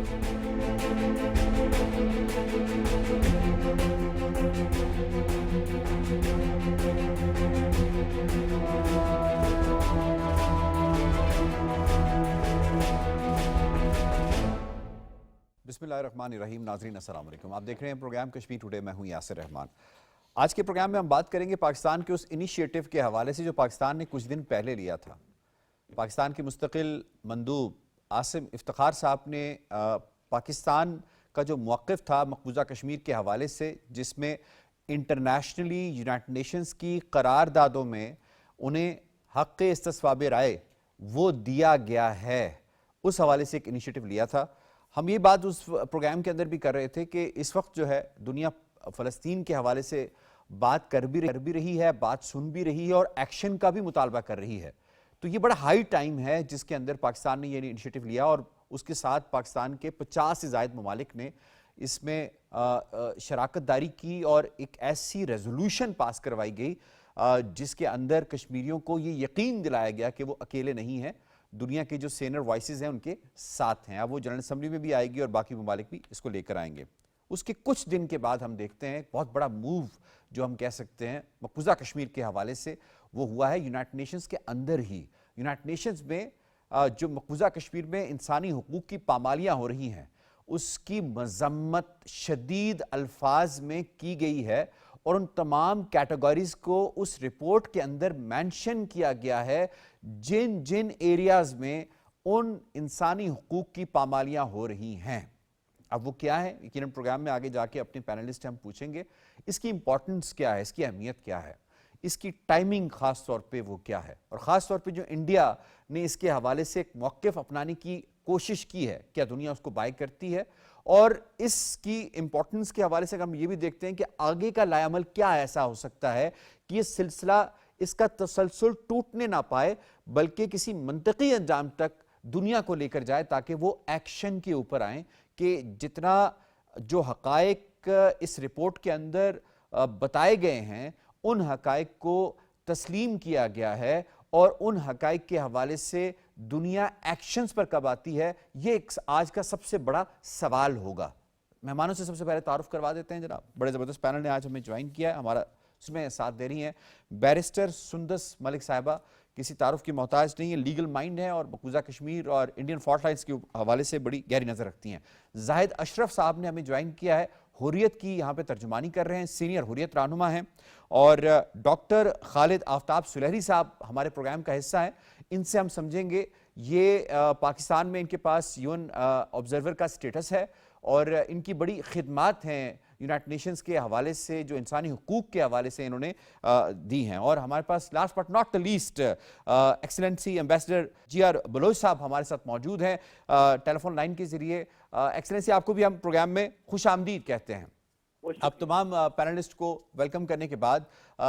بسم اللہ الرحمن الرحیم. ناظرین السلام علیکم. آپ دیکھ رہے ہیں پروگرام کشمیر ٹوڈے. میں ہوں یاسر رحمان. آج کے پروگرام میں ہم بات کریں گے پاکستان کے اس انیشیٹو کے حوالے سے جو پاکستان نے کچھ دن پہلے لیا تھا. پاکستان کے مستقل مندوب عاصم افتخار صاحب نے پاکستان کا جو موقف تھا مقبوضہ کشمیر کے حوالے سے، جس میں انٹرنیشنلی یونائٹڈ نیشنز کی قراردادوں میں انہیں حق استصواب رائے وہ دیا گیا ہے، اس حوالے سے ایک انیشیٹو لیا تھا. ہم یہ بات اس پروگرام کے اندر بھی کر رہے تھے کہ اس وقت جو ہے دنیا فلسطین کے حوالے سے بات کر بھی رہی ہے، بات سن بھی رہی ہے اور ایکشن کا بھی مطالبہ کر رہی ہے. تو یہ بڑا ہائی ٹائم ہے جس کے اندر پاکستان نے یہ انیشیٹو لیا، اور اس کے ساتھ پاکستان کے 50 سے زائد ممالک نے اس میں شراکت داری کی اور ایک ایسی ریزولوشن پاس کروائی گئی جس کے اندر کشمیریوں کو یہ یقین دلایا گیا کہ وہ اکیلے نہیں ہیں، دنیا کے جو سینئر وائسز ہیں ان کے ساتھ ہیں. اب وہ جنرل اسمبلی میں بھی آئے گی اور باقی ممالک بھی اس کو لے کر آئیں گے. اس کے کچھ دن کے بعد ہم دیکھتے ہیں بہت بڑا موو جو ہم کہہ سکتے ہیں مقبوضہ کشمیر کے حوالے سے وہ ہوا ہے یونائٹڈ نیشنز کے اندر ہی. یونائٹڈ نیشنز میں جو مقبوضہ کشمیر میں انسانی حقوق کی پامالیاں ہو رہی ہیں اس کی مذمت شدید الفاظ میں کی گئی ہے، اور ان تمام کیٹیگریز کو اس رپورٹ کے اندر مینشن کیا گیا ہے جن جن ایریاز میں ان انسانی حقوق کی پامالیاں ہو رہی ہیں. اب وہ کیا ہے یقیناً پروگرام میں آگے جا کے اپنے پینلسٹ ہم پوچھیں گے. اس کی امپورٹنس کیا ہے، اس کی اہمیت کیا ہے، اس کی ٹائمنگ خاص طور پہ وہ کیا ہے، اور خاص طور پہ جو انڈیا نے اس کے حوالے سے ایک موقف اپنانے کی کوشش کی ہے، کیا دنیا اس کو بائی کرتی ہے، اور اس کی امپورٹنس کے حوالے سے ہم یہ بھی دیکھتے ہیں کہ آگے کا لائے عمل کیا ایسا ہو سکتا ہے کہ یہ سلسلہ اس کا تسلسل ٹوٹنے نہ پائے بلکہ کسی منطقی انجام تک دنیا کو لے کر جائے تاکہ وہ ایکشن کے اوپر آئیں کہ جتنا جو حقائق اس رپورٹ کے اندر بتائے گئے ہیں ان حقائق کو تسلیم کیا گیا ہے اور ان حقائق کے حوالے سے دنیا ایکشنز پر کب آتی ہے، یہ آج کا سب سے بڑا سوال ہوگا. مہمانوں سے سب سے پہلے تعارف کروا دیتے ہیں. جناب بڑے زبردست پینل نے آج ہمیں جوائن کیا ہے، ہمارا اس میں ساتھ دے رہی ہیں بیرسٹر سندس ملک صاحبہ، کسی تعارف کی محتاج نہیں ہے، لیگل مائنڈ ہے اور مقبوضہ کشمیر اور انڈین فالٹ لائنز کے حوالے سے بڑی گہری نظر رکھتی ہیں. زاہد اشرف صاحب نے ہمیں جوائن کیا ہے، حریت کی یہاں پہ ترجمانی کر رہے ہیں، سینئر حریت رہنما ہیں، اور ڈاکٹر خالد آفتاب سلیری صاحب ہمارے پروگرام کا حصہ ہیں. ان سے ہم سمجھیں گے یہ پاکستان میں ان کے پاس یون آبزرور کا سٹیٹس ہے اور ان کی بڑی خدمات ہیں یونائٹڈ نیشنز کے حوالے سے جو انسانی حقوق کے حوالے سے انہوں نے دی ہیں. اور ہمارے پاس last but not the least excellency ambassador G R Baloch صاحب ہمارے ساتھ موجود ہیں ٹیلی فون لائن کے ذریعے. ایکسلنسی آپ کو بھی ہم پروگرام میں خوش آمدید کہتے ہیں. اب تمام پینلسٹ کو ویلکم کرنے کے بعد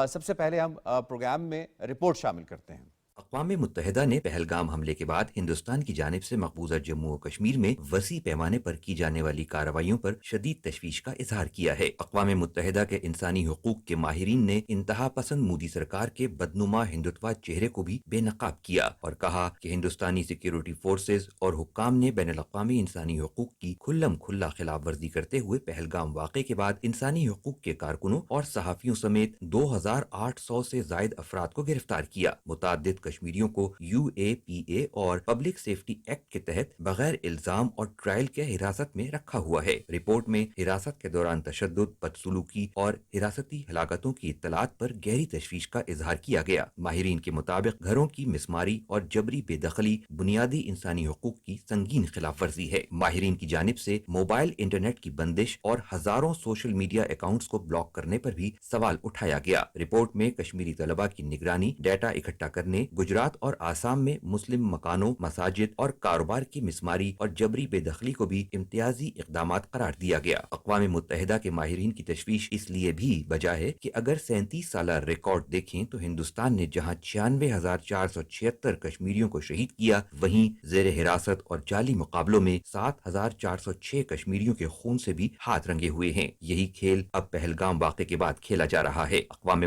سب سے پہلے ہم پروگرام میں رپورٹ شامل کرتے ہیں. اقوام متحدہ نے پہلگام حملے کے بعد ہندوستان کی جانب سے مقبوضہ جموں و کشمیر میں وسیع پیمانے پر کی جانے والی کارروائیوں پر شدید تشویش کا اظہار کیا ہے. اقوام متحدہ کے انسانی حقوق کے ماہرین نے انتہا پسند مودی سرکار کے بدنما ہندوتوا چہرے کو بھی بے نقاب کیا اور کہا کہ ہندوستانی سیکیورٹی فورسز اور حکام نے بین الاقوامی انسانی حقوق کی کھلم کھلا خلاف ورزی کرتے ہوئے پہلگام واقعے کے بعد انسانی حقوق کے کارکنوں اور صحافیوں سمیت 2800 سے زائد افراد کو گرفتار کیا. متعدد کشمیریوں کو UAPA اور پبلک سیفٹی ایکٹ کے تحت بغیر الزام اور ٹرائل کے حراست میں رکھا ہوا ہے. رپورٹ میں حراست کے دوران تشدد، بدسلوکی اور حراستی ہلاکتوں کی اطلاعات پر گہری تشویش کا اظہار کیا گیا. ماہرین کے مطابق گھروں کی مسماری اور جبری بے دخلی بنیادی انسانی حقوق کی سنگین خلاف ورزی ہے. ماہرین کی جانب سے موبائل انٹرنیٹ کی بندش اور ہزاروں سوشل میڈیا اکاؤنٹس کو بلاک کرنے پر بھی سوال اٹھایا گیا. رپورٹ میں کشمیری طلباء کی نگرانی، ڈیٹا اکٹھا کرنے، گجرات اور آسام میں مسلم مکانوں، مساجد اور کاروبار کی مسماری اور جبری بے دخلی کو بھی امتیازی اقدامات قرار دیا گیا. اقوام متحدہ کے ماہرین کی تشویش اس لیے بھی بجا ہے کہ اگر 37 سالہ ریکارڈ دیکھیں تو ہندوستان نے جہاں 96,476 کشمیریوں کو شہید کیا، وہیں زیر حراست اور جعلی مقابلوں میں 7,406 کشمیریوں کے خون سے بھی ہاتھ رنگے ہوئے ہیں. یہی کھیل اب پہلگام واقعے کے بعد کھیلا جا رہا ہے. اقوام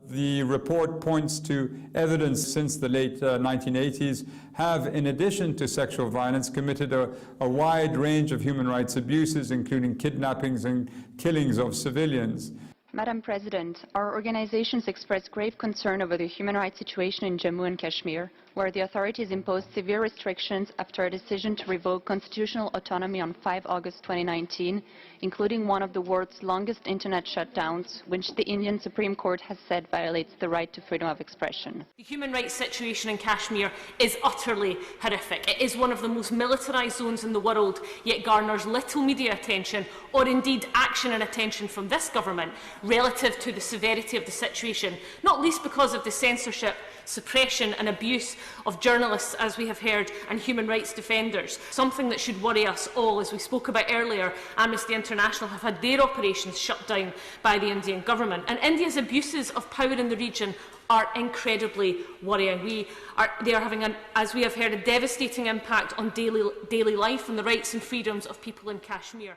The report points to evidence since the late 1980s have, in addition to sexual violence, committed a wide range of human rights abuses, including kidnappings and killings of civilians. Madam President, our organizations express grave concern over the human rights situation in Jammu and Kashmir, where the authorities imposed severe restrictions after a decision to revoke constitutional autonomy on 5 August 2019, including one of the world's longest internet shutdowns, which the Indian Supreme Court has said violates the right to freedom of expression. The human rights situation in Kashmir is utterly horrific. It is one of the most militarised zones in the world, yet garners little media attention or indeed action and attention from this government relative to the severity of the situation, not least because of the censorship, suppression and abuse of journalists, as we have heard, and human rights defenders, something that should worry us all. As we spoke about earlier, Amnesty International have had their operations shut down by the Indian government, and India's abuses of power in the region are incredibly worrying. They are having, as we have heard, a devastating impact on daily life and the rights and freedoms of people in Kashmir.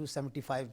275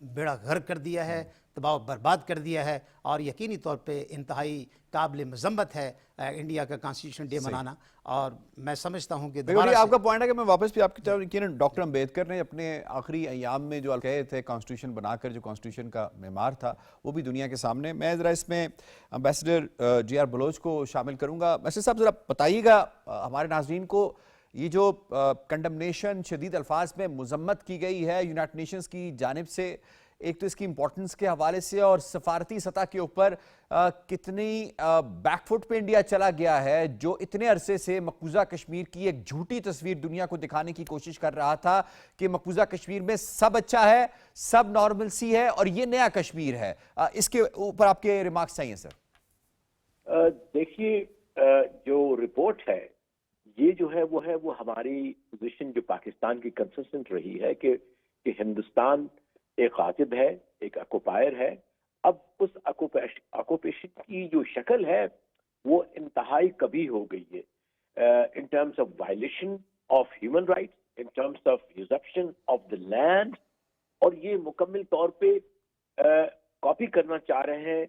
بیڑا غرق کر دیا ہے, تباہ و برباد کر دیا ہے, اور یقینی طور پہ انتہائی قابل مذمت ہے انڈیا کا کانسٹیٹیوشن ڈے منانا. اور میں سمجھتا ہوں کہ دوبارہ آپ کا پوائنٹ ہے کہ میں واپس بھی آپ کی طرف, یقیناً ڈاکٹر امبیڈکر نے اپنے آخری ایام میں جو کہے تھے کانسٹیٹیوشن بنا کر, جو کانسٹیٹیوشن کا معمار تھا وہ بھی دنیا کے سامنے. میں ذرا اس میں امبیسڈر جی آر بلوچ کو شامل کروں گا. امبیسڈر صاحب ذرا بتائیے گا ہمارے ناظرین کو, یہ جو کنڈمنیشن شدید الفاظ میں مذمت کی گئی ہے یونائٹڈ نیشنز کی جانب سے, ایک تو اس کی امپورٹنس کے حوالے سے, اور سفارتی سطح کے اوپر کتنی بیک فٹ پہ انڈیا چلا گیا ہے, جو اتنے عرصے سے مقبوضہ کشمیر کی ایک جھوٹی تصویر دنیا کو دکھانے کی کوشش کر رہا تھا کہ مقبوضہ کشمیر میں سب اچھا ہے, سب نارمل سی ہے, اور یہ نیا کشمیر ہے. اس کے اوپر آپ کے ریمارکس چاہیے سر. دیکھیے, جو رپورٹ ہے یہ جو ہے وہ ہماری پوزیشن جو پاکستان کی کنسسٹنٹ رہی ہے کہ ہندوستان ایک غاصب ہے, ایک آکوپائر ہے. اب اس آکوپیشن کی جو شکل ہے وہ انتہائی کبھی ہو گئی ہے, in terms of violation of human rights, in terms of usurpation of the land, اور یہ مکمل طور پہ کاپی کرنا چاہ رہے ہیں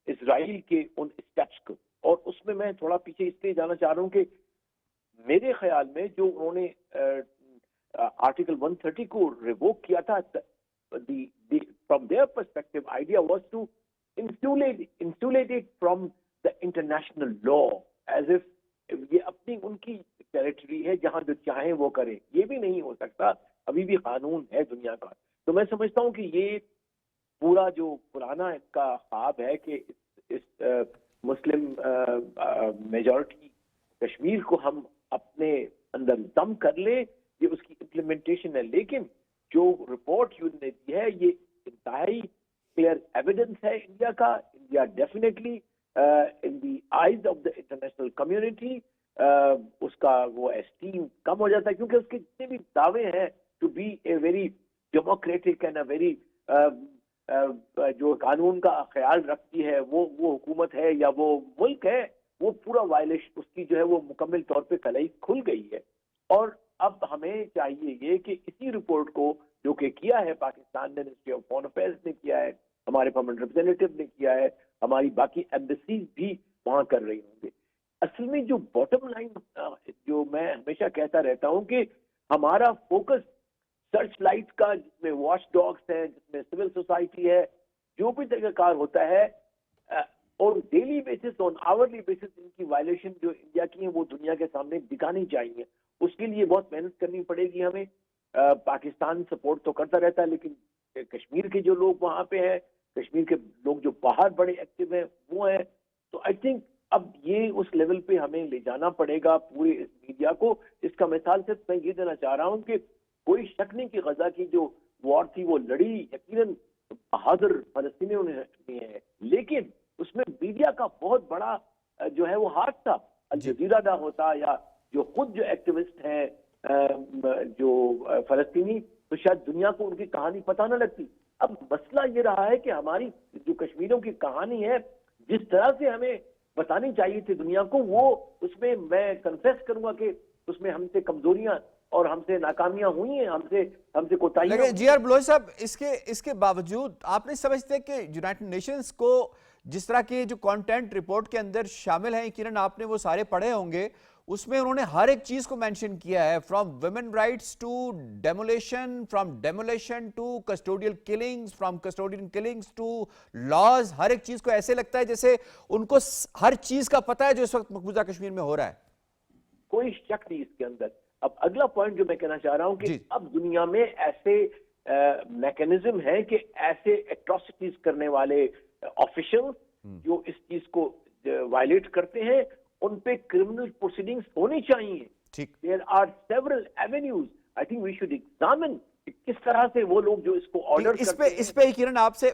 اسرائیل کے ان اسٹیپس کو. اور اس میں میں تھوڑا پیچھے اس لیے جانا چاہ رہا ہوں کہ میرے خیال میں جو انہوں نے آرٹیکل 130 کو ریووک کیا تھا, from their perspective, idea was to insulate it from the international law, as if یہ اپنی ان کی ٹیریٹری ہے جہاں جو چاہیں وہ کریں. یہ بھی نہیں ہو سکتا, ابھی بھی قانون ہے دنیا کا. تو میں سمجھتا ہوں کہ یہ پورا جو پرانا اس کا خواب ہے کہ اس مسلم میجورٹی کشمیر کو ہم اپنے اندر ضم کر لیں, یہ اس کی امپلیمنٹیشن ہے. لیکن جو رپورٹ یو نے دی ہے یہ انتہائی کلیئر ایویڈنس ہے انڈیا کا. India definitely in the eyes of the international community اس کا وہ اسٹیم کم ہو جاتا ہے, کیونکہ اس کے جتنے بھی دعوے ہیں to be a very democratic and a very جو قانون کا خیال رکھتی ہے وہ حکومت ہے یا وہ ملک ہے, وہ پورا وائلیشن اس کی جو ہے وہ مکمل طور پہ کلائی کھل گئی ہے. اور اب ہمیں چاہیے یہ کہ اسی رپورٹ کو جو کہ کیا ہے پاکستان نے, منسٹری آف فارن افیئرز نے کیا ہے, ہمارے پرماننٹ ریپرزینٹیو نے کیا ہے, ہماری باقی ایمبیسیز بھی وہاں کر رہی ہوں گے. اصل میں جو باٹم لائن جو میں ہمیشہ کہتا رہتا ہوں کہ ہمارا فوکس سرچ لائٹ کا, جس میں واچ ڈاگس ہیں, جس میں سول سوسائٹی ہے, جو بھی طریقہ کار ہوتا ہے, اور daily basis on hourly basis ان کی وائلیشن جو انڈیا کی ہیں وہ دنیا کے سامنے دکھانی چاہیے. اس کے لیے بہت محنت کرنی پڑے گی ہمیں. پاکستان سپورٹ تو کرتا رہتا ہے, لیکن کشمیر کے جو لوگ وہاں پہ ہیں, کشمیر کے لوگ جو باہر بڑے ایکٹیو ہیں وہ ہیں. تو آئی تھنک اب یہ اس لیول پہ ہمیں لے جانا پڑے گا پورے اس میڈیا کو. اس کا مثال صرف میں یہ دینا چاہ رہا ہوں کہ کوئی شک نہیں کہ غزہ کی جو وار تھی وہ لڑی یقیناً بہادر فلسطینیوں نے ہے, لیکن اس میں میڈیا کا بہت بڑا جو ہے وہ ہاتھ تھا. الجزیرہ نہ ہوتا, یا جو خود جو ایکٹیوسٹ ہیں جو فلسطینی, تو شاید دنیا کو ان کی کہانی پتہ نہ لگتی. اب مسئلہ یہ رہا ہے کہ ہماری جو کشمیریوں کی کہانی ہے جس طرح سے ہمیں بتانی چاہیے تھی دنیا کو, وہ اس میں میں کنفیس کروں گا کہ اس میں ہم سے کمزوریاں اور ہم سے ناکامیاں ہوئی ہیں, ہم سے کوتاہیاں. لیکن جی آر بلوچ صاحب, اس کے باوجود آپ نہیں سمجھتے کہ یونائٹڈ نیشنز کو جس طرح کے جو کانٹینٹ رپورٹ کے اندر شامل ہیں, یقیناً آپ نے وہ سارے پڑھے ہوں گے, اس میں انہوں نے ہر ایک چیز کو مینشن کیا ہے, from women rights to demolition, from demolition to custodial killings, from custodial killings to laws. ہر ایک چیز کو ایسے لگتا ہے جیسے ان کو ہر چیز کا پتہ ہے جو اس وقت مقبوضہ کشمیر میں ہو رہا ہے. کوئی شک نہیں اس کے اندر. اب اگلا پوائنٹ جو میں کہنا چاہ رہا ہوں کہ اب دنیا میں ایسے میکینزم ہیں کہ ایسے ایٹراسٹیز کرنے والے آفیشل جو اس چیز کو وائلیٹ کرتے ہیں ان پہ کرمنل پروسیڈنگز ہونی چاہیے. There are several avenues. I think we should examine کس طرح سے وہ لوگ جو اس کو آرڈر کرتے ہیں. اس پہ یقیناً آپ سے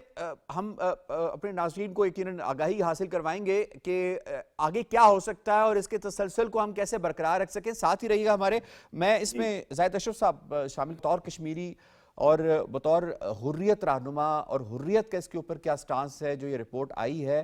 ہم اپنے ناظرین کو یقیناً آگاہی حاصل کروائیں گے کہ آگے کیا ہو سکتا ہے اور اس کے تسلسل کو ہم کیسے برقرار رکھ سکیں. ساتھ ہی رہیے گا ہمارے. میں اس میں زاہد اشرف صاحب شامل بطور کشمیری اور بطور حریت رہنما, اور حریت کا اس کے اوپر کیا سٹانس ہے جو یہ رپورٹ آئی ہے.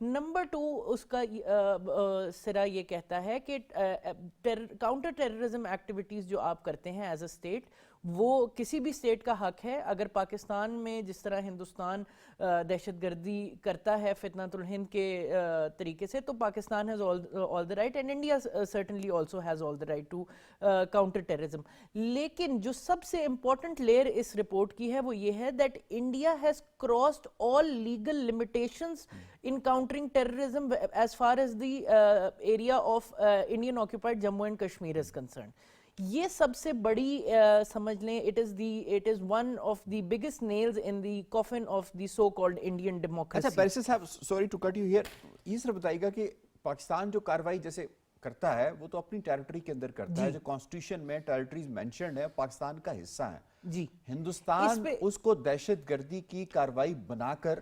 نمبر 2 اس کا سرا یہ کہتا ہے کہ کاؤنٹر ٹیررزم ایکٹیویٹیز جو آپ کرتے ہیں ایز اے اسٹیٹ وہ کسی بھی اسٹیٹ کا حق ہے. اگر پاکستان میں جس طرح ہندوستان دہشت گردی کرتا ہے فتنۃ الہند کے طریقے سے, تو Pakistan has all the right and India certainly also has all the right to counter terrorism. لیکن جو سب سے امپورٹنٹ لیئر اس رپورٹ کی ہے وہ یہ ہے that India has crossed all legal limitations in countering terrorism as far as the area of Indian occupied Jammu and Kashmir is concerned. یہ سب سے بڑی سمجھ لیں it is one of the biggest nails in the coffin of the so called Indian democracy. اچھا barrister صاحب, sorry to cut you here, یہ سر بتائیے گا کہ پاکستان جو کاروائی جیسے کرتا ہے وہ تو اپنی ٹیریٹری کے اندر کرتا ہے, جو کانسٹیٹیوشن میں ٹیریٹریز مینشنڈ ہے پاکستان کا حصہ ہیں. جی ہندوستان اس کو دہشت گردی کی کاروائی بنا کر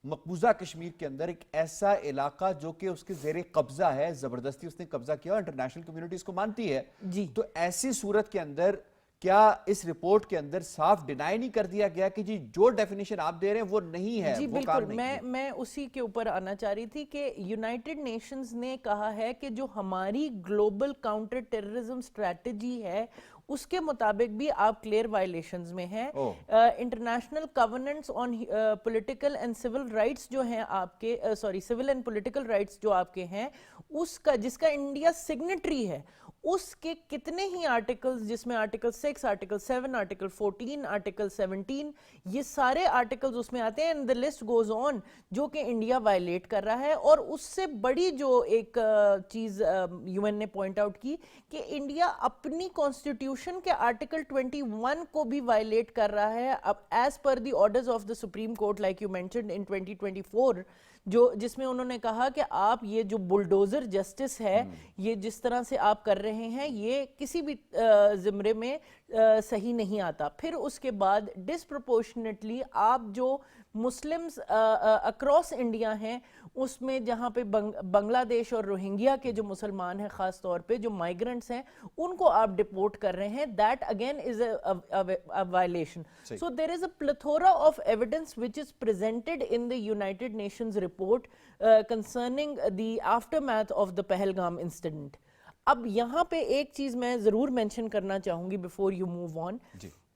مقبوضہ کشمیر کے اندر ایک ایسا علاقہ جو کہ اس کے زیر قبضہ ہے, زبردستی اس نے قبضہ کیا اور انٹرنیشنل کمیونٹی اس کو مانتی ہے, تو ایسی صورت کے اندر کیا اس رپورٹ کے اندر صاف ڈینائی نہیں کر دیا گیا کہ جی جو ڈیفینیشن آپ دے رہے ہیں وہ نہیں ہے؟ جی بالکل, میں اسی کے اوپر آنا چاہ رہی تھی کہ یونائٹڈ نیشنز نے کہا ہے کہ جو ہماری گلوبل کاؤنٹر ٹیررزم اسٹریٹجی ہے اس کے مطابق بھی آپ کلیئر وائلیشنز میں ہیں. International covenants on political and civil rights جو ہیں آپ کے سول اینڈ پولیٹیکل رائٹس جو آپ کے ہیں اس کا جس کا انڈیا سگنیٹری ہے, اس کے کتنے ہی آرٹیکلز جس میں آرٹیکل 6, آرٹیکل 7, آرٹیکل 14, آرٹیکل 17 یہ سارے آرٹیکلز اس میں آتے ہیں and the list goes on جو کہ انڈیا وائلیٹ کر رہا ہے. اور اس سے بڑی جو ایک چیز یو این نے پوائنٹ آؤٹ کی کہ انڈیا اپنی کانسٹیٹیوشن کے آرٹیکل 21 کو بھی وائلیٹ کر رہا ہے as per the orders of the supreme court like you mentioned in 2024, جس میں انہوں نے کہا کہ آپ یہ جو بلڈوزر جسٹس ہے یہ جس طرح سے آپ کر رہے ہیں یہ کسی بھی زمرے میں صحیح نہیں آتا. پھر اس کے بعد ڈسپروپورشنیٹلی آپ جو مسلمز اکراس انڈیا ہیں اس میں جہاں پہ بنگلہ دیش اور روہنگیا کے جو مسلمان ہیں خاص طور پہ جو مائیگرنٹس ہیں ان کو آپ ڈپورٹ کر رہے ہیں, that again is a violation. So there is a plethora of evidence which is presented in the United Nations report concerning the aftermath of the Pahalgam incident. اب یہاں پہ ایک چیز میں ضرور مینشن کرنا چاہوں گی before you move on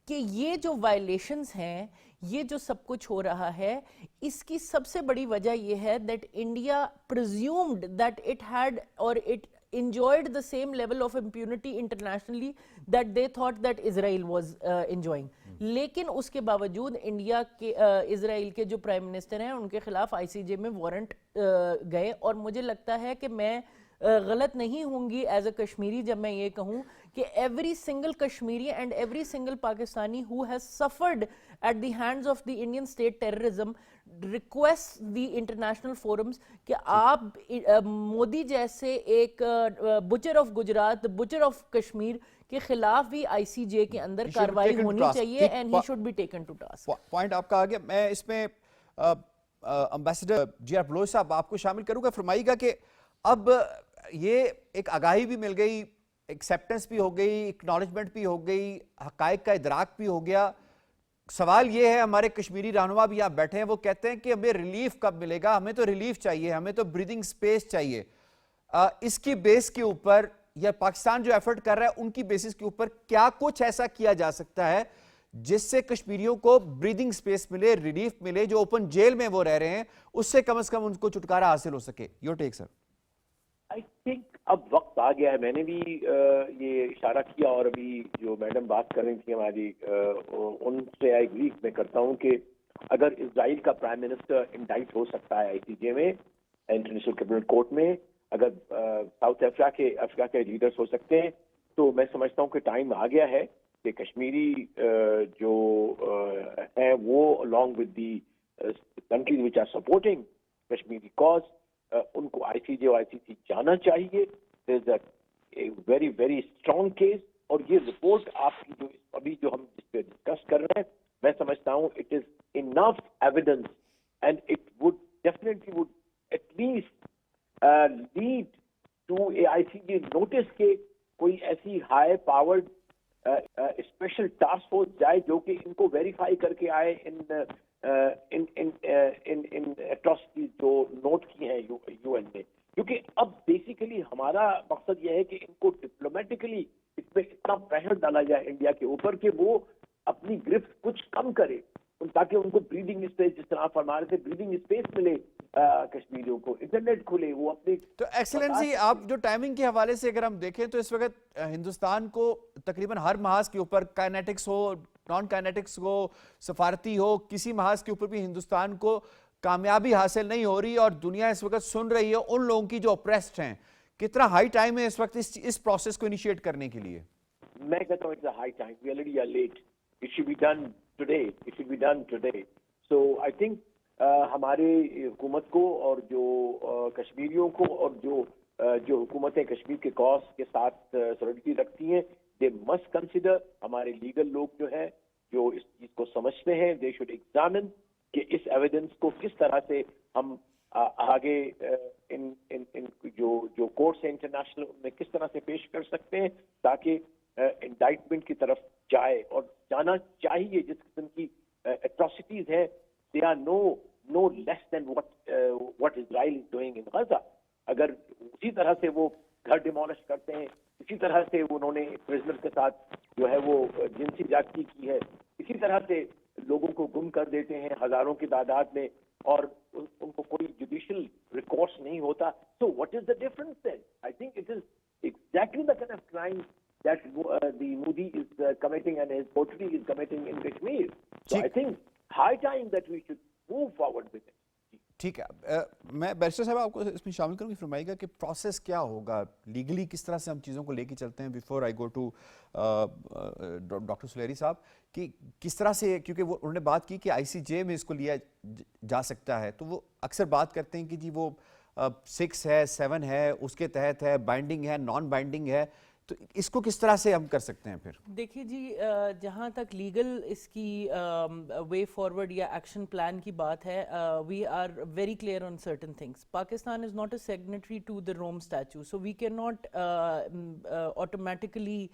کہ یہ جو وائلیشنز ہیں یہ جو سب کچھ ہو رہا ہے اس کی سب سے بڑی وجہ یہ ہے that India presumed that it had or it enjoyed the same level of impunity internationally that they thought that Israel was enjoying. لیکن اس کے باوجود انڈیا کے اسرائیل کے جو پرائم منسٹر ہیں ان کے خلاف ICJ میں وارنٹ گئے, اور مجھے لگتا ہے کہ میں غلط نہیں ہوں گی ایز اے کشمیری جب میں یہ کہوں کہ every single Kashmiri and every single Pakistani who has suffered at the hands of the Indian state terrorism requests the international forums کہ آپ مودی جیسے ایک Butcher of Gujarat, Butcher of Kashmir کے خلاف بھی ICJ کے اندر کاروائی ہونی چاہیے and he should be taken to task. Point آپ کا آگے, میں اس میں امبیسڈر جی آر بلوچ صاحب آپ کو شامل کروں گا. فرمائیے گا کہ اب یہ ایک آگاہی بھی مل گئی, ایکسیپٹنس بھی ہو گئی, اکنالجمنٹ بھی ہو گئی, حقائق کا ادراک بھی ہو گیا. سوال یہ ہے, ہمارے کشمیری رہنما بھی یہاں بیٹھے ہیں, وہ کہتے ہیں کہ ہمیں ریلیف کب ملے گا, ہمیں تو ریلیف چاہیے, ہمیں تو بریدنگ سپیس چاہیے. اس کی بیس کے اوپر یا پاکستان جو ایفرٹ کر رہا ہے ان کی بیسس کے اوپر کیا کچھ ایسا کیا جا سکتا ہے جس سے کشمیریوں کو بریدنگ سپیس ملے, ریلیف ملے, جو اوپن جیل میں وہ رہ رہے ہیں اس سے کم از کم ان کو چھٹکارا حاصل ہو سکے؟ Your take sir. I think اب وقت آ گیا ہے. میں نے بھی یہ اشارہ کیا اور ابھی جو میڈم بات کر رہی تھی ہماری ان سے ایگری میں کرتا ہوں کہ اگر اسرائیل کا پرائم منسٹر انڈائٹ ہو سکتا ہے ICJ میں, انٹرنیشنل کرمنل کورٹ میں, اگر ساؤتھ افریقہ کے لیڈرز ہو سکتے ہیں, تو میں سمجھتا ہوں کہ ٹائم آ گیا ہے کہ کشمیری جو ہے وہ along with the countries which are supporting Kashmiri cause ان کو ICJ اور ICC جانا چاہیے. There's a very very strong case, اور یہ رپورٹ آپ کی جو ابھی جو ہم جس پہ ڈسکس کر رہے ہیں میں سمجھتا ہوں it is enough evidence and it would definitely would at least lead to a ICJ notice کہ کوئی ایسی high powered special task force جائے جو کہ ان کو ویریفائی کر کے آئے ان ان اٹراسٹیز جو نوٹ کی ہیں یو این نے. کیونکہ اب بیسیکلی ہمارا مقصد یہ ہے کہ ان کو ڈپلومیٹکلی اس پہ اتنا پریشر ڈالا جائے انڈیا کے اوپر کہ وہ اپنی گرفت کچھ کم کرے, تاکہ ان کو بریدنگ اسپیس, جس طرح آپ فرما رہے تھے, بریدنگ اسپیس ملے کشمیریوں کو, انٹرنیٹ کھلے, وہ اپنے. تو ایکسلنسی آپ جو ٹائمنگ کے حوالے سے اگر ہم دیکھیں تو اس وقت ہندوستان کو تقریباً ہر محاذ کے اوپر, کائنیٹکس ہو, نان کائنیٹکس ہو, سفارتی ہو, کسی محاذ کے اوپر بھی ہندوستان کو کامیابی حاصل نہیں ہو رہی, اور دنیا اس وقت سن رہی ہے ان لوگوں کی جو اپریسڈ ہیں. کتنا ہائی ٹائم ہے اس وقت اس پروسیس کو انیشیٹ کرنے کے لیے؟ میں کہتا ہوں it's a high time, we already are late, it should be done today, it should be done today. So I think ہمارے حکومت کو اور جو کشمیریوں کو اور جو حکومتیں کشمیر کے کاز کے ساتھ سولیڈریٹی رکھتی ہیں, دے مسٹ کنسیڈر, ہمارے لیگل لوگ جو ہیں جو اس چیز کو سمجھتے ہیں, دے شوڈ ایگزامن کہ اس ایویڈنس کو کس طرح سے ہم آگے ان جو کورٹس ہیں انٹرنیشنل, ان میں کس طرح سے پیش کر سکتے ہیں تاکہ انڈائٹمنٹ کی طرف جائے, اور جانا چاہیے. جس قسم کی اٹراسٹیز ہیں, they are no less than what Israel is doing in Gaza. اگر اسی طرح سے وہ گھر ڈیمولش کرتے ہیں, اسی طرح سے انہوں نے پرزنر کے ساتھ جو ہے وہ جنسی زیادتی کی ہے, اسی طرح سے لوگوں کو گم کر دیتے ہیں ہزاروں کی تعداد میں, اور ان کو کوئی جوڈیشل ریکورس نہیں ہوتا, so what is the difference then? I think it is exactly the kind of crime that the Modi is committing and his coterie is committing in Kashmir. So I think high time that we should move forward with it. ٹھیک ہے, میں barrister صاحب آپ کو اس میں شامل کروں گی. فرمائیے گا کہ پروسیس کیا ہوگا لیگلی, کس طرح سے ہم چیزوں کو لے کے چلتے ہیں. Before I go to doctor سلیری صاحب, کہ کس طرح سے, کیونکہ وہ انہوں نے بات کی کہ آئی سی جے میں اس کو لیا جا سکتا ہے, تو وہ اکثر بات کرتے ہیں کہ جی وہ 6 ہے, 7 ہے, اس کے تحت ہے, بائنڈنگ ہے, نان بائنڈنگ ہے, تو اس کو کس طرح سے ہم کر سکتے ہیں پھر؟ دیکھیے جی, جہاں تک لیگل اس کی وے فارورڈ یا ایکشن پلان کی بات ہے, we are very clear on certain things. Pakistan is not a signatory to the Rome statute, so we can not automatically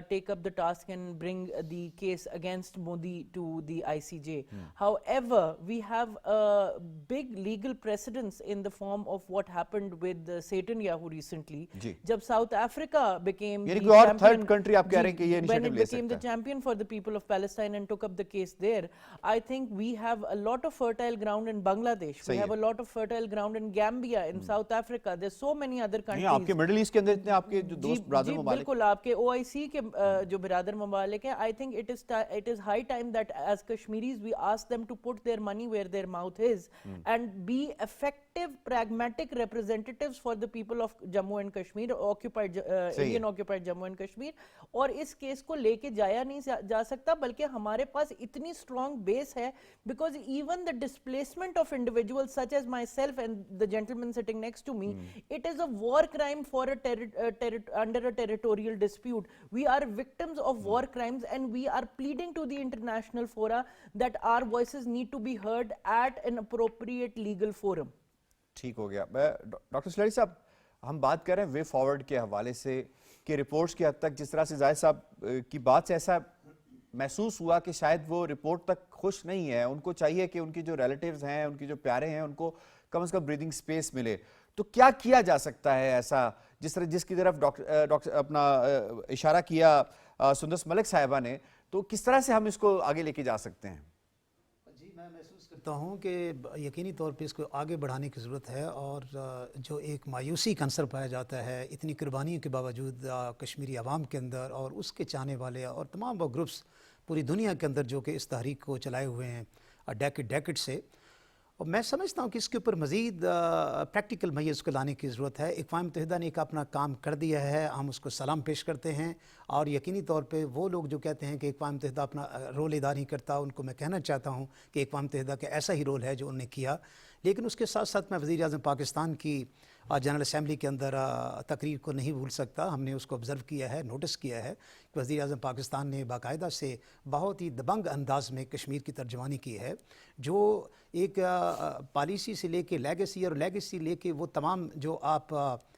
take up the task and bring the case against Modi to the ICJ. However, we have a big legal precedence in the form of what happened with Netanyahu recently. Jab South Africa became the third country, aap keh rahe hain ki ye initiative when it became the champion for the people of Palestine and took up the case there, I think we have a lot of fertile ground in Bangladesh. We have a lot of fertile ground in Gambia, in South Africa. There's so many other countries. آپ کے middle asset کے اندر اتنے آپ کے جو دوست برادر ممالک, بالکل آپ کے OIC کے جو برادر ممالک ہیں, I think it is high time that as Kashmiris we ask them to put their money where their mouth is and be effective, pragmatic representatives for the people of Jammu and Kashmir, occupied Indian occupied Jammu and Kashmir. اور اس case کو لے کے جایا نہیں جا سکتا, بلکہ ہمارے پاس اتنی اسٹرانگ بیس ہے, because even the displacement of individuals such as myself and the gentleman sitting next to me, it is a war crime for under a territorial dispute. We are victims of war crimes and we are pleading to the international fora that our voices need to be heard at an appropriate legal forum. ٹھیک ہو گیا. Doctor سلیری صاحب, ہم بات کر رہے ہیں way forward کے حوالے سے کہ رپورٹس کی حد تک جس طرح سے زاہد صاحب کی بات سے ایسا محسوس ہوا کہ شاید وہ رپورٹ تک خوش نہیں ہے, ان کو چاہیے کہ ان کی جو ریلیٹیوز ہیں, ان کی جو پیارے ہیں, ان کو کم از کم بریدنگ سپیس ملے. تو کیا کیا جا سکتا ہے ایسا, جس کی طرف ڈاکٹر اپنا اشارہ کیا سندس ملک صاحبہ نے, تو کس طرح سے ہم اس کو آگے لے کے جا سکتے ہیں؟ جی, میں محسوس کرتا ہوں کہ یقینی طور پہ اس کو آگے بڑھانے کی ضرورت ہے, اور جو ایک مایوسی کا عنصر پایا جاتا ہے اتنی قربانیوں کے باوجود کشمیری عوام کے اندر, اور اس کے چاہنے والے اور تمام وہ گروپس پوری دنیا کے اندر جو کہ اس تحریک کو چلائے ہوئے ہیں ڈیکڈ سے, اور میں سمجھتا ہوں کہ اس کے اوپر مزید پریکٹیکل میز کو لانے کی ضرورت ہے. اقوام متحدہ نے ایک اپنا کام کر دیا ہے, ہم اس کو سلام پیش کرتے ہیں, اور یقینی طور پہ وہ لوگ جو کہتے ہیں کہ اقوام متحدہ اپنا رول ادا نہیں کرتا, ان کو میں کہنا چاہتا ہوں کہ اقوام متحدہ کا ایسا ہی رول ہے جو انہوں نے کیا. لیکن اس کے ساتھ ساتھ میں وزیر اعظم پاکستان کی جنرل اسمبلی کے اندر تقریر کو نہیں بھول سکتا. ہم نے اس کو آبزرو کیا ہے, نوٹس کیا ہے کہ وزیر اعظم پاکستان نے باقاعدہ سے بہت ہی دبنگ انداز میں کشمیر کی ترجمانی کی ہے, جو ایک پالیسی سے لے کے لیگیسی, اور لیگیسی لے کے وہ تمام جو آپ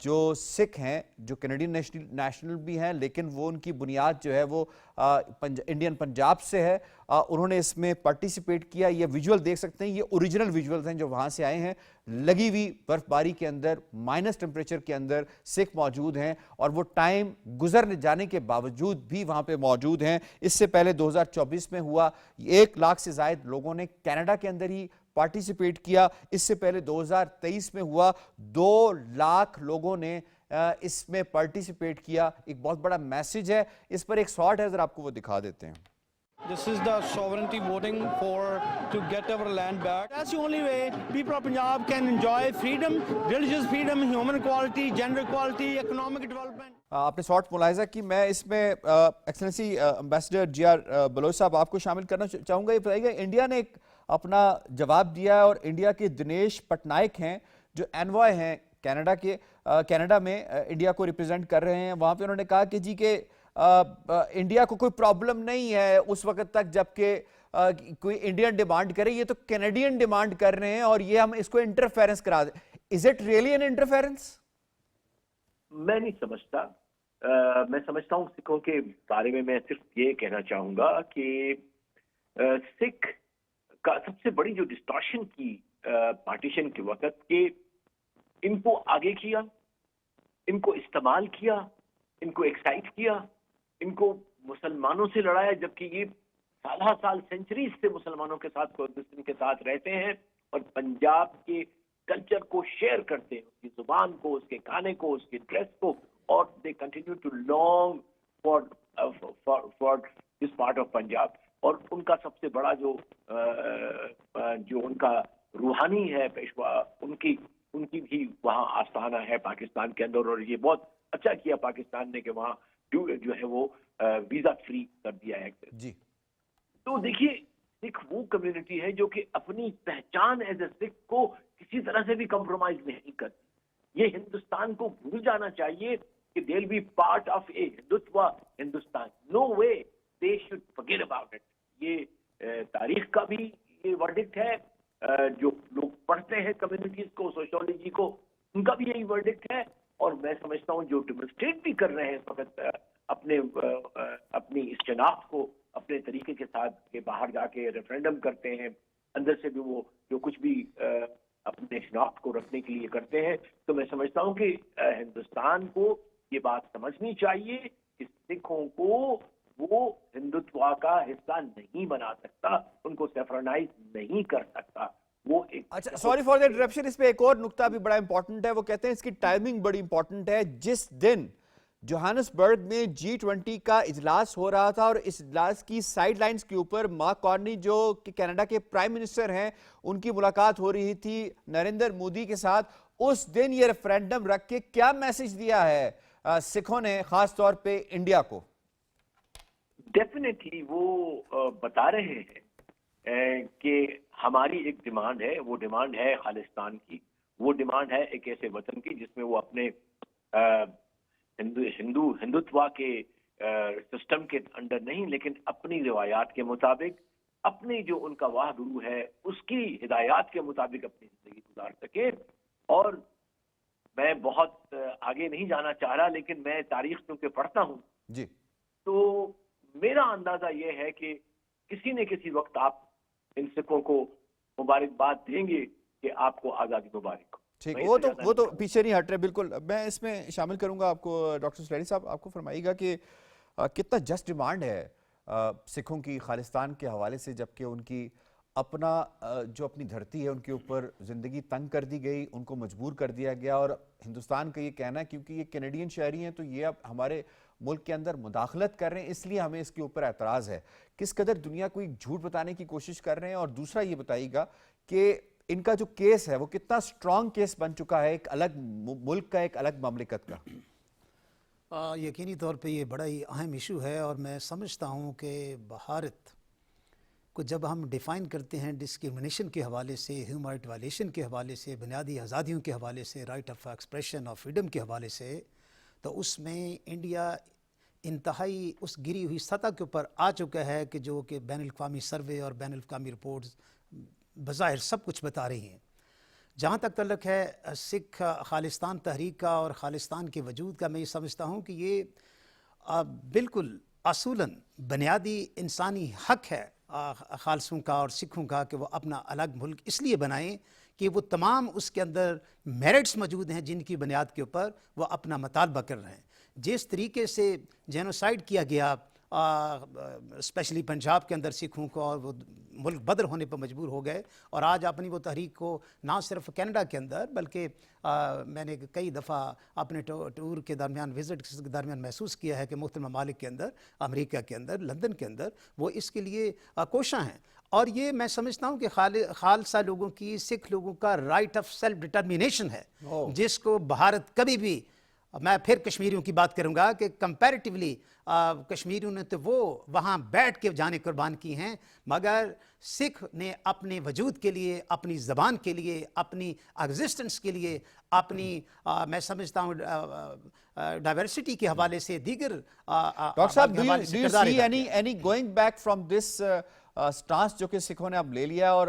جو سکھ ہیں جو کینیڈین نیشنل بھی ہیں لیکن وہ ان کی بنیاد جو ہے وہ انڈین پنجاب سے ہے، انہوں نے اس میں پارٹیسپیٹ کیا. یہ ویجول دیکھ سکتے ہیں، یہ اوریجنل ویجولز ہیں جو وہاں سے آئے ہیں. لگی ہوئی برف باری کے اندر، مائنس ٹمپریچر کے اندر سکھ موجود ہیں اور وہ ٹائم گزر جانے کے باوجود بھی وہاں پہ موجود ہیں. اس سے پہلے 2024 میں ہوا، 1 لاکھ سے زائد لوگوں نے کینیڈا کے اندر ہی پارٹیسپیٹ کیا. اس سے پہلے 2023 میں ہوا، 2 لاکھ لوگوں نے اس میں پارٹیسپیٹ کیا. ایک بہت بڑا میسج ہے. اس پر ایک شارٹ ہے، ذرا آپ کو وہ دکھا دیتے ہیں. This is the sovereignty voting to get our land back. That's the only way people of Punjab can enjoy freedom, religious freedom, human equality, gender equality, economic development. آپ نے شارٹ ملاحظہ کی. میں اس میں excellency ambassador G R Baloch صاحب آپ کو شامل کرنا چاہوں گا. یہ بتائیے گا انڈیا نے ایک اپنا جواب دیا ہے اور انڈیا کے دنیش پٹنائک ہیں جو اینوائے ہیں کینیڈا میں انڈیا کو ریپرزینٹ کر رہے ہیں. وہاں پہ انہوں نے کہا کہ جی کہ انڈیا کو کوئی پرابلم نہیں ہے اس وقت تک جب کہ کوئی انڈین ڈیمانڈ کرے، یہ تو کینیڈین ڈیمانڈ کر رہے ہیں اور یہ ہم اس کو انٹرفیرنس کرا دیں. Is it really an interference? میں نہیں سمجھتا. میں سمجھتا ہوں سکھوں کے بارے میں صرف یہ کہنا چاہوں گا کہ سکھ کا سب سے بڑی جو ڈسٹارشن کی پارٹیشن کے وقت کہ ان کو آگے کیا، ان کو استعمال کیا، ان کو ایکسائٹ کیا، ان کو مسلمانوں سے لڑایا، جبکہ یہ سالہ سال سینچریز سے مسلمانوں کے ساتھ کوگزسٹنس کے ساتھ رہتے ہیں اور پنجاب کے کلچر کو شیئر کرتے ہیں، اس کی زبان کو، اس کے کھانے کو، اس کے ڈریس کو، اور they continue to long for this part of Punjab. اور ان کا سب سے بڑا جو ان کا روحانی ہے پیشوا، ان کی بھی وہاں آستانہ ہے پاکستان کے اندر. اور یہ بہت اچھا کیا پاکستان نے کہ وہاں جو ہے وہ ویزا فری کر دیا ہے جی. تو دیکھیے سکھ وہ کمیونٹی ہے جو کہ اپنی پہچان ایز اے سکھ کو کسی طرح سے بھی کمپرومائز نہیں کرتی. یہ ہندوستان کو بھول جانا چاہیے کہ they will be part of a Hindutva Hindustan. No way they should forget about it. یہ تاریخ کا بھی یہ ورڈکٹ ہے، جو لوگ پڑھتے ہیں کمیونٹیز کو، سوشولوجی کو، ان کا بھی یہی ورڈکٹ ہے. اور میں سمجھتا ہوں جو ڈیمونسٹریٹ بھی کر رہے ہیں اس وقت اپنی اس شناخت کو اپنے طریقے کے ساتھ کہ باہر جا کے ریفرینڈم کرتے ہیں، اندر سے بھی وہ جو کچھ بھی اپنے شناخت کو رکھنے کے لیے کرتے ہیں. تو میں سمجھتا ہوں کہ ہندوستان کو یہ بات سمجھنی چاہیے کہ سکھوں کو وہ ہندوتوا کا حصہ نہیں بنا سکتا، ان کو سیفرنائز نہیں کر سکتا. وہ اچھا سوری فار دی انٹرپشن، اس پہ ایک اور نقطہ بھی بڑا امپورٹنٹ ہے. وہ کہتے ہیں اس کی ٹائمنگ بڑی امپورٹنٹ ہے. جس دن جوہانسبرگ میں G20 کا اجلاس ہو رہا تھا اور اس اجلاس کی سائیڈ لائنز کے اوپر مارک کارنی جو کہ کینیڈا کے پرائم منسٹر ہیں، ان کی ملاقات ہو رہی تھی نریندر مودی کے ساتھ، اس دن یہ ریفرینڈم رکھ کے کیا میسج دیا ہے سکھوں نے خاص طور پہ انڈیا کو؟ ڈیفینیٹلی وہ بتا رہے ہیں کہ ہماری ایک ڈیمانڈ ہے، وہ ڈیمانڈ ہے خالصتان کی، وہ ڈیمانڈ ہے ایک ایسے وطن کی جس میں وہ اپنے ہندوتوا کے سسٹم کے انڈر نہیں لیکن اپنی روایات کے مطابق، اپنی جو ان کا واہ گرو ہے اس کی ہدایات کے مطابق اپنی زندگی گزار سکے. اور میں بہت آگے نہیں جانا چاہ رہا لیکن میں تاریخ کیونکہ پڑھتا ہوں جی، تو میرا اندازہ یہ ہے کہ کسی نہ کسی وقت آپ ان سکھوں کو مبارکباد دیں گے کہ آپ کو آزادی مبارک ہو. ٹھیک، وہ تو پیچھے نہیں ہٹ رہے. بالکل میں اس میں شامل کروں گا آپ کو. ڈاکٹر سلیری صاحب آپ کو فرمائیے گا کہ کتنا جسٹ ڈیمانڈ ہے سکھوں کی خالصتان کے حوالے سے، جبکہ ان کی اپنی دھرتی ہے ان کے اوپر زندگی تنگ کر دی گئی، ان کو مجبور کر دیا گیا. اور ہندوستان کا یہ کہنا ہے کیونکہ یہ کینیڈین شہری ہیں تو یہ اب ہمارے ملک کے اندر مداخلت کر رہے ہیں، اس لیے ہمیں اس کے اوپر اعتراض ہے. کس قدر دنیا کو ایک جھوٹ بتانے کی کوشش کر رہے ہیں؟ اور دوسرا یہ بتائیے گا کہ ان کا جو کیس ہے وہ کتنا سٹرونگ کیس بن چکا ہے ایک الگ ملک کا، ایک الگ مملکت کا؟ یقینی طور پہ یہ بڑا ہی اہم ایشو ہے. اور میں سمجھتا ہوں کہ بھارت کو جب ہم ڈیفائن کرتے ہیں ڈسکرمنیشن کے حوالے سے، ہیومن رائٹ وائلیشن کے حوالے سے، بنیادی آزادیوں کے حوالے سے، رائٹ آف ایکسپریشن اور فریڈم کے حوالے سے، تو اس میں انڈیا انتہائی اس گری ہوئی سطح کے اوپر آ چکا ہے کہ جو کہ بین الاقوامی سروے اور بین الاقوامی رپورٹس بظاہر سب کچھ بتا رہی ہیں. جہاں تک تعلق ہے سکھ خالستان تحریک کا اور خالستان کے وجود کا، میں یہ سمجھتا ہوں کہ یہ بالکل اصولاً بنیادی انسانی حق ہے خالصوں کا اور سکھوں کا کہ وہ اپنا الگ ملک اس لیے بنائیں کہ وہ تمام اس کے اندر میرٹس موجود ہیں جن کی بنیاد کے اوپر وہ اپنا مطالبہ کر رہے ہیں. جس طریقے سے جینوسائیڈ کیا گیا اسپیشلی پنجاب کے اندر سکھوں کو، اور وہ ملک بدر ہونے پر مجبور ہو گئے، اور آج اپنی وہ تحریک کو نہ صرف کینیڈا کے اندر بلکہ میں نے کئی دفعہ اپنے ٹور کے درمیان وزٹ کے درمیان محسوس کیا ہے کہ مختلف ممالک کے اندر، امریکہ کے اندر، لندن کے اندر وہ اس کے لیے کوشاں ہیں. اور یہ میں سمجھتا ہوں کہ خالصہ لوگوں کی، سکھ لوگوں کا رائٹ آف سیلف ڈٹرمینیشن ہے، جس کو بھارت کبھی بھی، میں پھر کشمیریوں کی بات کروں گا کہ کمپیریٹیولی کشمیریوں نے تو وہ وہاں بیٹھ کے جانیں قربان کی ہیں، مگر سکھ نے اپنے وجود کے لیے، اپنی زبان کے لیے، اپنی ایگزسٹنس کے لیے، اپنی میں سمجھتا ہوں ڈائیورسٹی کے حوالے سے، دیگر ڈاکٹر صاحب do you see any going back from this stance جو کہ سکھوں نے اب لے لیا اور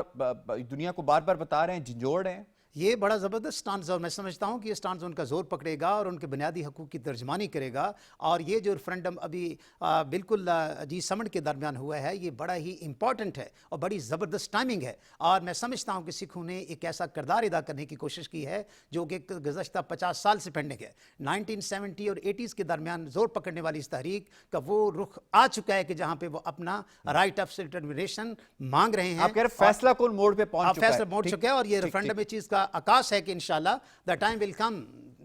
دنیا کو بار بار بتا رہے ہیں، جھنجھوڑ رہے ہیں؟ یہ بڑا زبردست سٹانس ہے، اور میں سمجھتا ہوں کہ یہ سٹانس ان کا زور پکڑے گا اور ان کے بنیادی حقوق کی ترجمانی کرے گا. اور یہ جو ریفرنڈم ابھی بالکل G7 کے درمیان ہوا ہے، یہ بڑا ہی امپورٹنٹ ہے اور بڑی زبردست ٹائمنگ ہے. اور میں سمجھتا ہوں کہ سکھوں نے ایک ایسا کردار ادا کرنے کی کوشش کی ہے جو کہ گزشتہ 50 سال سے پینڈنگ ہے. 1970 اور 80s کے درمیان زور پکڑنے والی اس تحریک کا وہ رخ آ چکا ہے کہ جہاں پہ وہ اپنا رائٹ آف سیلف ڈٹرمینیشن مانگ رہے ہیں. آپ کہہ رہے ہیں فیصلہ کن موڑ پہ پہنچ چکا ہے. فیصلہ موڑ چکا ہے، اور یہ ریفرنڈم اس چیز کا عکاس ہے کہ انشاءاللہ the time will come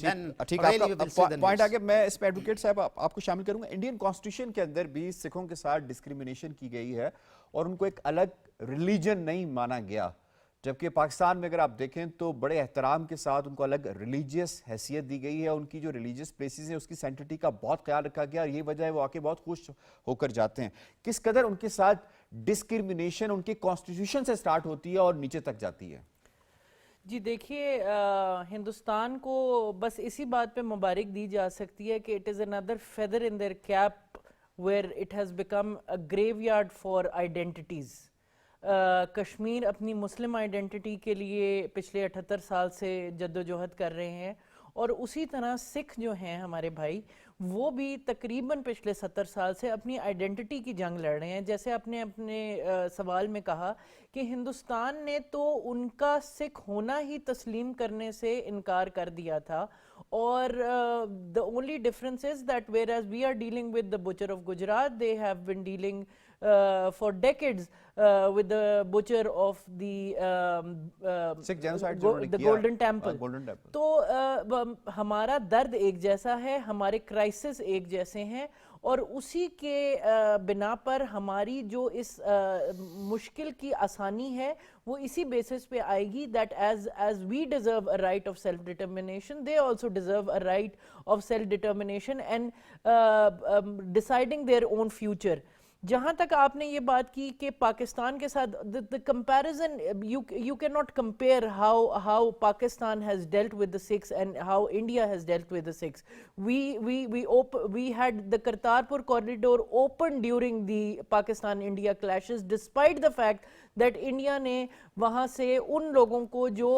when really we will see the point news. آگے میں اس میں ایڈوکیٹ صاحب آپ کو شامل کروں گا. انڈین کانسٹیٹیوشن کے اندر بھی سکھوں کے ساتھ ڈسکریمنیشن کی گئی ہے اور ان کو ایک الگ ریلیجن نہیں مانا گیا، جبکہ پاکستان میں اگر آپ دیکھیں تو بڑے احترام کے ساتھ ان کو الگ ریلیجیس حیثیت دی گئی ہے. ان کی جو ریلیجیس پلیسز ہیں اس کی سینٹرٹی کا بہت خیال رکھا گیا، اور یہ وجہ ہے وہ آ کے بہت خوش ہو کر جاتے ہیں. کس قدر ان کے ساتھ ڈسکریمنیشن ان کے کانسٹیٹیوشن سے سٹارٹ ہوتی ہے اور نیچے تک جاتی ہے؟ جی دیکھیے، ہندوستان کو بس اسی بات پہ مبارک دی جا سکتی ہے کہ it is another feather in their cap where it has become a graveyard for identities. Kashmir اپنی مسلم آئیڈینٹی کے لیے پچھلے 78 سال سے جدوجہد کر رہے ہیں، اور اسی طرح سکھ جو ہیں ہمارے بھائی، وہ بھی تقریباً پچھلے 70 سال سے اپنی آئیڈینٹی کی جنگ لڑ رہے ہیں. جیسے آپ نے اپنے سوال میں کہا کہ ہندوستان نے تو ان کا سکھ ہونا ہی تسلیم کرنے سے انکار کر دیا تھا، اور the only difference is that whereas we are dealing with the butcher of Gujarat, they have been dealing for decades with the butcher of the Golden Temple. تو ہمارا درد ایک جیسا ہے، ہمارے کرائسس ایک جیسے ہیں، اور اسی کے بنا پر ہماری جو اس مشکل کی آسانی ہے وہ اسی بیسس پہ آئے گی that as we deserve a right of self determination, they also deserve a right of self determination and deciding their own future. جہاں تک آپ نے یہ بات کی کہ پاکستان کے ساتھ the comparison, you cannot compare how Pakistan has dealt with the Sikhs and how India has dealt with the Sikhs. We had the Kartarpur corridor open during the Pakistan-India clashes, despite the fact that India نے وہاں سے ان لوگوں کو جو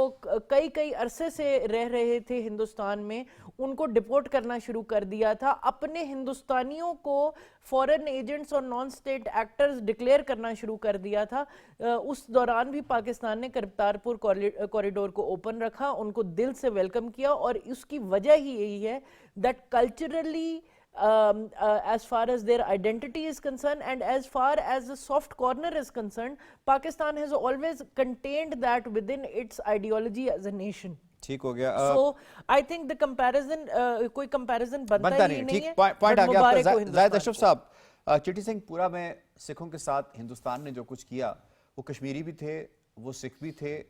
کئی عرصے سے رہ رہے تھے ہندوستان میں، ان کو ڈپورٹ کرنا شروع کر دیا تھا. اپنے ہندوستانیوں کو فورن ایجنٹس اور نان اسٹیٹ ایکٹرز ڈکلیئر کرنا شروع کر دیا تھا. اس دوران بھی پاکستان نے کرتارپور کوریڈور کو اوپن رکھا، ان کو دل سے ویلکم کیا، اور اس کی وجہ ہی یہی ہے that culturally as far as their identity is concerned and as far as the soft corner is concerned, Pakistan has always contained that within its ideology as a nation. ٹھیک ہو گیا. So I think the comparison کوئی comparison بنتا ہی نہیں ہے. Point آ گیا آپ کا. زاہد اشرف صاحب، چٹی سنگھ پورہ میں سکھوں کے ساتھ ہندوستان نے جو کچھ کیا، وہ کشمیری بھی تھے، وہ سکھ بھی تھے.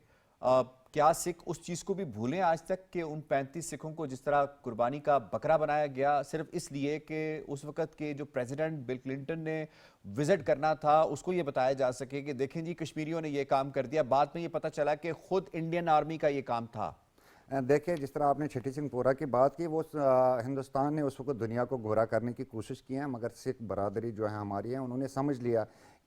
کیا سکھ اس چیز کو بھی بھولیں آج تک کہ ان 35 سکھوں کو جس طرح قربانی کا بکرا بنایا گیا صرف اس لیے کہ اس وقت کے جو پریزیڈنٹ بل کلنٹن نے وزٹ کرنا تھا اس کو یہ بتایا جا سکے کہ دیکھیں جی کشمیریوں نے یہ کام کر دیا. بعد میں یہ پتہ چلا کہ خود انڈین آرمی کا یہ کام تھا. دیکھیں جس طرح آپ نے چھٹی سنگھ پورہ کی بات کی، وہ ہندوستان نے اس وقت دنیا کو گورا کرنے کی کوشش کی ہے، مگر سکھ برادری جو ہے ہماری ہے، انہوں نے سمجھ لیا